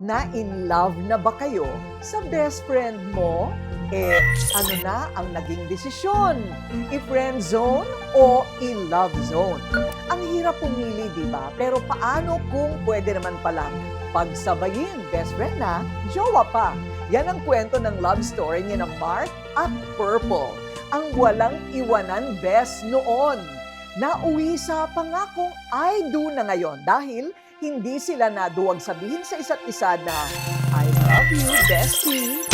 Na in love na ba kayo sa best friend mo? Ano na ang naging desisyon? I-friend zone o i-love zone? Ang hirap pumili, di ba? Pero paano kung pwede naman palang pagsabayin, best friend na, jowa pa? Yan ang kwento ng love story ni na Mark at Purple. Ang walang iwanan best noon. Nauwi sa pangakong I do na ngayon dahil hindi sila naduwag sabihin sa isa't isa na I love you, bestie.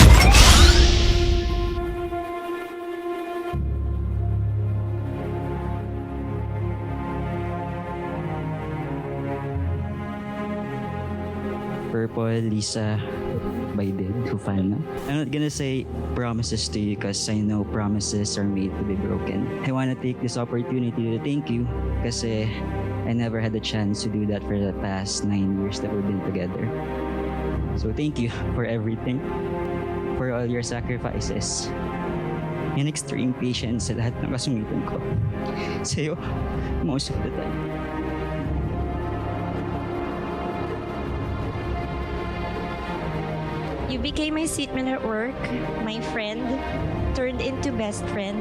Purple, Lisa, Biden, Hufana. I'm not gonna say promises to you because I know promises are made to be broken. I wanna take this opportunity to thank you kasi I never had the chance to do that for the past 9 years that we've been together. So thank you for everything, for all your sacrifices, and extreme patience sa lahat ng kasungitan ko. Sa'yo, most of the time. You became my seatmate at work, my friend, turned into best friend.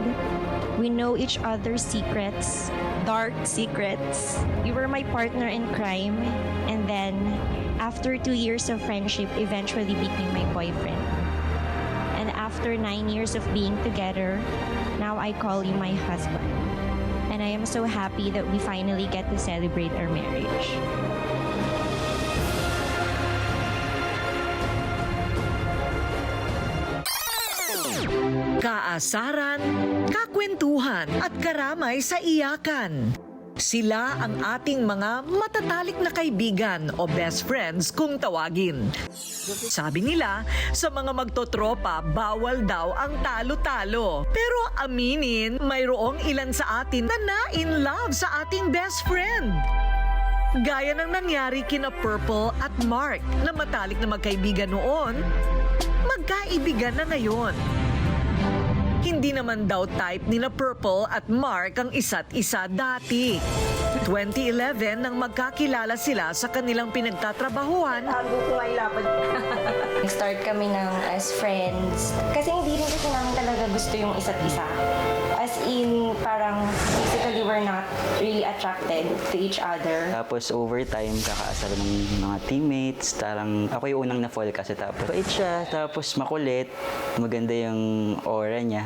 We know each other's secrets, dark secrets. You were my partner in crime, and then, after 2 years of friendship, eventually became my boyfriend. And after 9 years of being together, now I call you my husband. And I am so happy that we finally get to celebrate our marriage. Kaasaran, kakwentuhan at karamay sa iyakan. Sila ang ating mga matatalik na kaibigan o best friends kung tawagin. Sabi nila, sa mga magtotropa, bawal daw ang talo-talo. Pero aminin, mayroong ilan sa atin na na-in love sa ating best friend. Gaya ng nangyari kina Purple at Mark na matalik na magkaibigan noon, magkaibigan na ngayon. Hindi naman daw type ni na Purple at Mark ang isa't isa dati. 2011 nang magkakilala sila sa kanilang pinagtatrabahuhan. Nag-start kami ng as friends. Kasi hindi rin kasi namin talaga gusto yung isa't isa. As in, parang physically we're not really attracted to each other. Tapos over time, kakaasar ng mga teammates. Tarang, ako yung unang na-fall kasi tapos bait siya, tapos makulit. Maganda yung aura niya.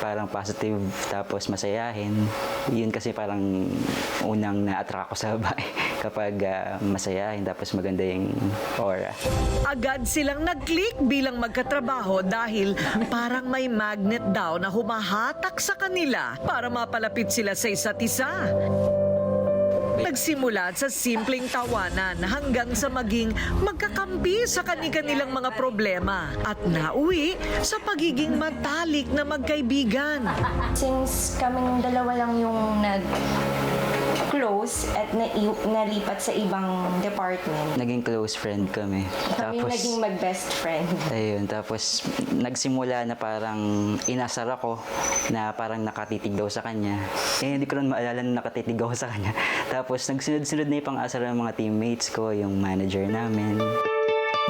Parang positive, tapos masayahin. Yun kasi parang unang na-attract ko sa babae kapag masayahin, tapos maganda yung aura. Agad silang nag-click bilang magkatrabaho dahil parang may magnet daw na humahatak sa kanila para mapalapit sila sa isa't isa. Nagsimula sa simpleng tawanan hanggang sa maging magkakampi sa kani-kanilang mga problema at nauwi sa pagiging matalik na magkaibigan. Since kaming dalawa lang yung nag-close at nalipat sa ibang department, Naging close friend kami. kami naging mag-best friend. Ayun, tapos nagsimula na parang inasar ako na parang nakatitig daw sa kanya. Hindi ko lang maalala na nakatitig ako sa kanya. Tapos nagsunod-sunod na yung pang-asar ng mga teammates ko, yung manager namin.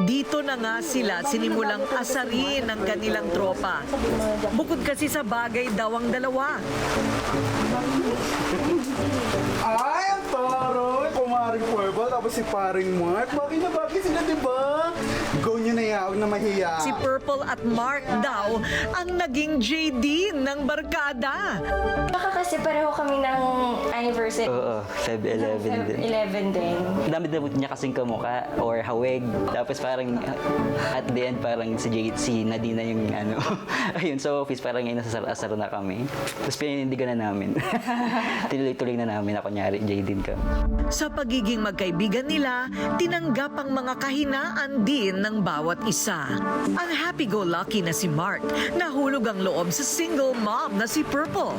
Dito na nga sila sinimulang asarin ng kanilang tropa. Bukod kasi sa bagay daw ang dalawa. Ay, ang taro! Kumaring Purple, tapos si paring Mark. Bagay na bagay sila, di ba? Go nyo na yaw na mahiya. Si Purple at Mark daw ang naging JD ng barkada. Baka kasi pareho kami ng anniversary. Oo, Feb 11 din. 11 din. Dami-dami niya kasing kamukha or hawig. Tapos parang at the end parang si Nadine yung ano. Ayun, sa office parang inasar-asar na kami. Tapos pininindigan na namin. Tuloy-tuloy na namin na kunyari JD ka. Sa pagiging magkaibigan nila, tinanggap ang mga kahinaan din ng bawat isa. Ang happy-go-lucky na si Mark, nahulog ang loob sa single mom na si Purple.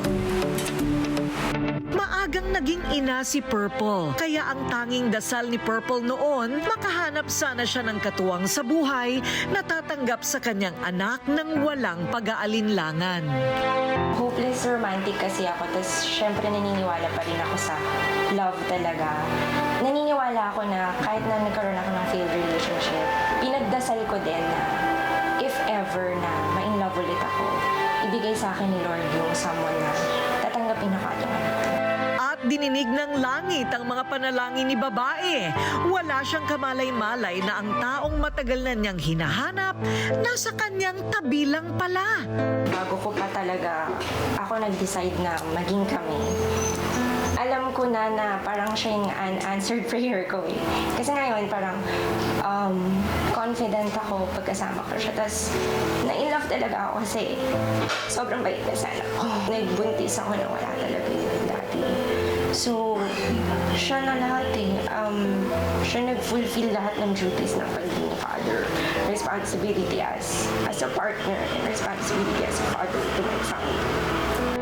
Maagang naging ina si Purple, kaya ang tanging dasal ni Purple noon, makahanap sana siya ng katuwang sa buhay na tatanggap sa kanyang anak ng walang pag-aalinlangan. Hopeless romantic kasi ako, tapos syempre naniniwala pa rin ako sa love talaga. Naniniwala ako na kahit na nagkaroon ako ng failed relationship, dininig ng langit ang mga panalangin ni babae. Wala siyang kamalay-malay na ang taong matagal na niyang hinahanap, nasa kanyang tabi lang pala. Bago ko pa talaga ako nag-decide na maging kami, alam ko na parang siya yung unanswered prayer ko eh. Kasi ngayon parang confident ako pagkasama ko siya. Tapos na-in-love talaga ako kasi sobrang bait na sana ako. Nagbuntis ako na wala talaga yung dati. So, siya na lahat eh. Siya nag-fulfill lahat ng duties ng pagiging father. Responsibility as a partner and responsibility as a father to my family.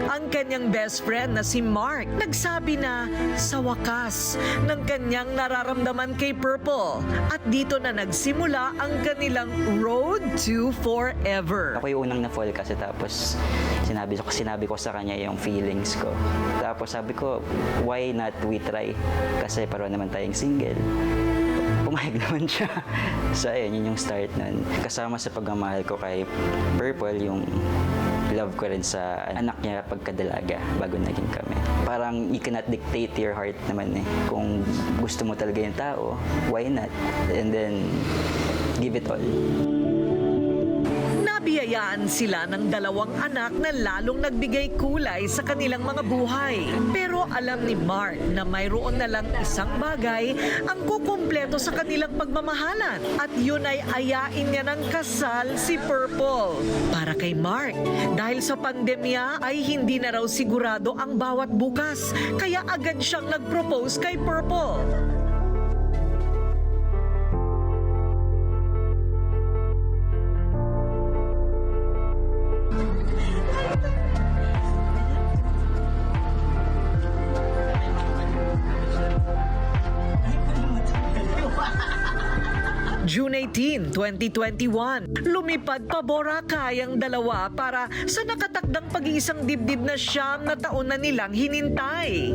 Ang kanyang best friend na si Mark nagsabi na sa wakas ng kanyang nararamdaman kay Purple at dito na nagsimula ang kanilang road to forever. Ako yung unang na-fall kasi tapos sinabi ko sa kanya yung feelings ko. Tapos sabi ko, why not we try? Kasi pareho naman tayong single. Pumayag naman siya. So ayun, yun yung start nun. Kasama sa pagmamahal ko kay Purple, yung love ko rin sa anak niya pagkadalaga bago naging kami. Parang you cannot dictate your heart naman eh. Kung gusto mo talaga yung tao, why not? And then, give it all. Nabiyayaan sila ng dalawang anak na lalong nagbigay kulay sa kanilang mga buhay. Pero alam ni Mark na mayroon na lang isang bagay ang kukumpleto sa kanilang pagmamahalan. At yun ay ayain niya ng kasal si Purple. Para kay Mark, dahil sa pandemya ay hindi na raw sigurado ang bawat bukas. Kaya agad siyang nag-propose kay Purple. June 18, 2021, lumipad pa Boracay ang dalawa para sa nakatakdang pag-iisang dibdib na 9 na taon na nilang hinintay.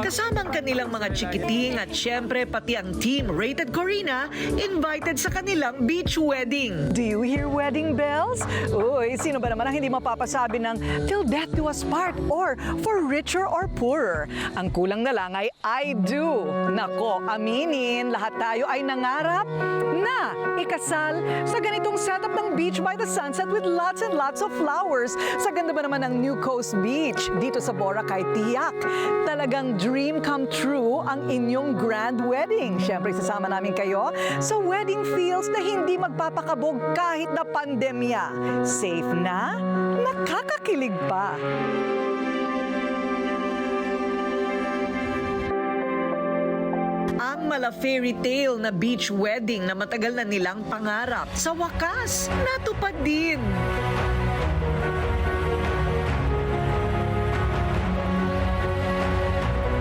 Kasama ang kanilang mga chikiting at syempre pati ang team Rated Corina invited sa kanilang beach wedding. Do you hear wedding bells? Uy, sino ba naman ang hindi mapapasabi ng till death do us part or for richer or poorer? Ang kulang na lang ay I do. Nako, aminin, lahat tayo ay nangarap na ikasal sa ganitong setup ng beach by the sunset with lots and lots of flowers. Sa ganda ba naman ng New Coast Beach dito sa Boracay, tiyak. Talagang dream come true ang inyong grand wedding. Siyempre, sasama namin kayo sa wedding feels na hindi magpapakabog kahit na pandemya. Safe na, nakakakilig pa. Ang mala fairy tale na beach wedding na matagal na nilang pangarap, sa wakas, natupad din.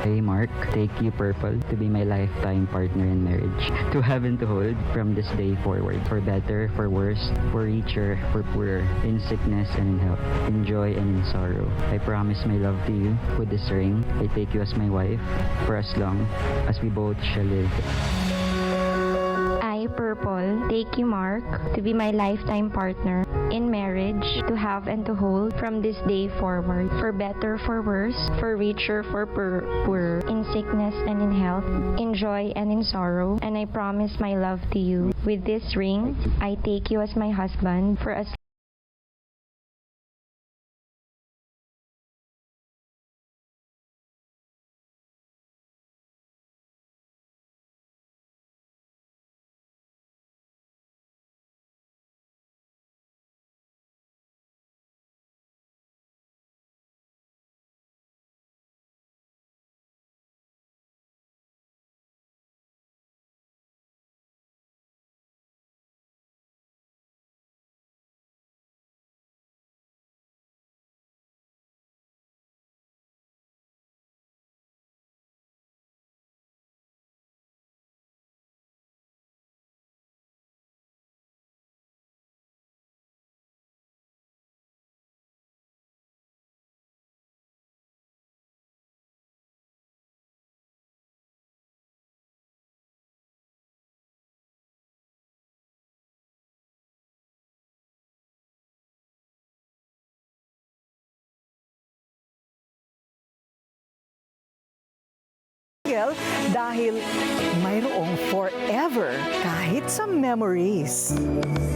Hey Mark, take you Purple to be my lifetime partner in marriage. To have and to hold from this day forward. For better, for worse, for richer, for poorer, in sickness and in health, in joy and in sorrow. I promise my love to you with this ring. I take you as my wife for as long as we both shall live. I, Purple, take you, Mark, to be my lifetime partner in marriage, to have and to hold from this day forward, for better, for worse, for richer, for poorer, in sickness and in health, in joy and in sorrow. And I promise my love to you. With this ring, I take you as my husband for as dahil mayroong forever kahit sa memories.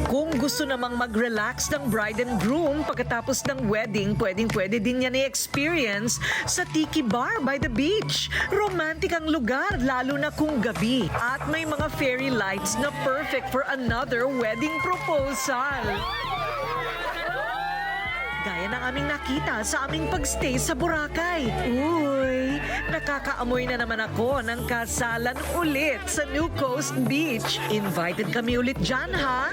Kung gusto namang mag-relax ng bride and groom pagkatapos ng wedding, pwedeng-pwede din yan i-experience sa Tiki Bar by the beach. Romantic ang lugar, lalo na kung gabi. At may mga fairy lights na perfect for another wedding proposal. Gaya ng aming nakita sa aming pagstay sa Boracay. Uy, nakakaamoy na naman ako ng kasalan ulit sa New Coast Beach. Invited kami ulit dyan, ha?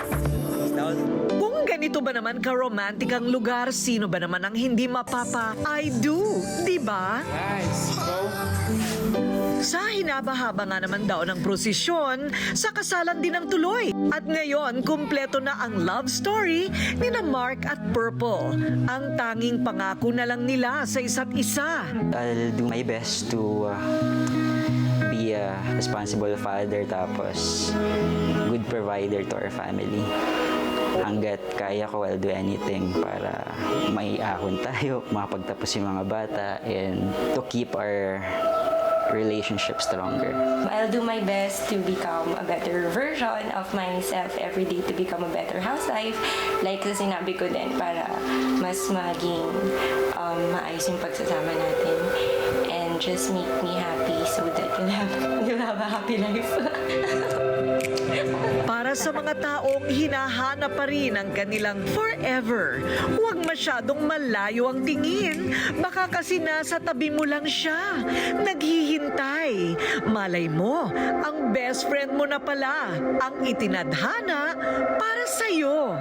Kung ganito ba naman ka-romantic ang lugar, sino ba naman ang hindi mapapa-I do? Diba? Sa hinabahaba nga naman daw ng prosesyon, sa kasalan din ang tuloy. At ngayon, kumpleto na ang love story ni na Mark at Purple. Ang tanging pangako na lang nila sa isa't isa. I'll do my best to be a responsible father tapos good provider to our family. Hanggat kaya ko, I'll do anything para maiahon tayo, makapagtapos yung mga bata, and to keep our relationship stronger. I'll do my best to become a better version of myself every day, to become a better housewife. Like sa sinabi ko din, para mas maging maayos yung pagsasama natin. And just make me happy so that you'll have a happy life. Para sa mga taong hinahanap pa rin ang kanilang forever, huwag masyadong malayo ang tingin. Baka kasi nasa tabi mo lang siya, naghihintay. Malay mo, ang best friend mo na pala ang itinadhana para sa'yo.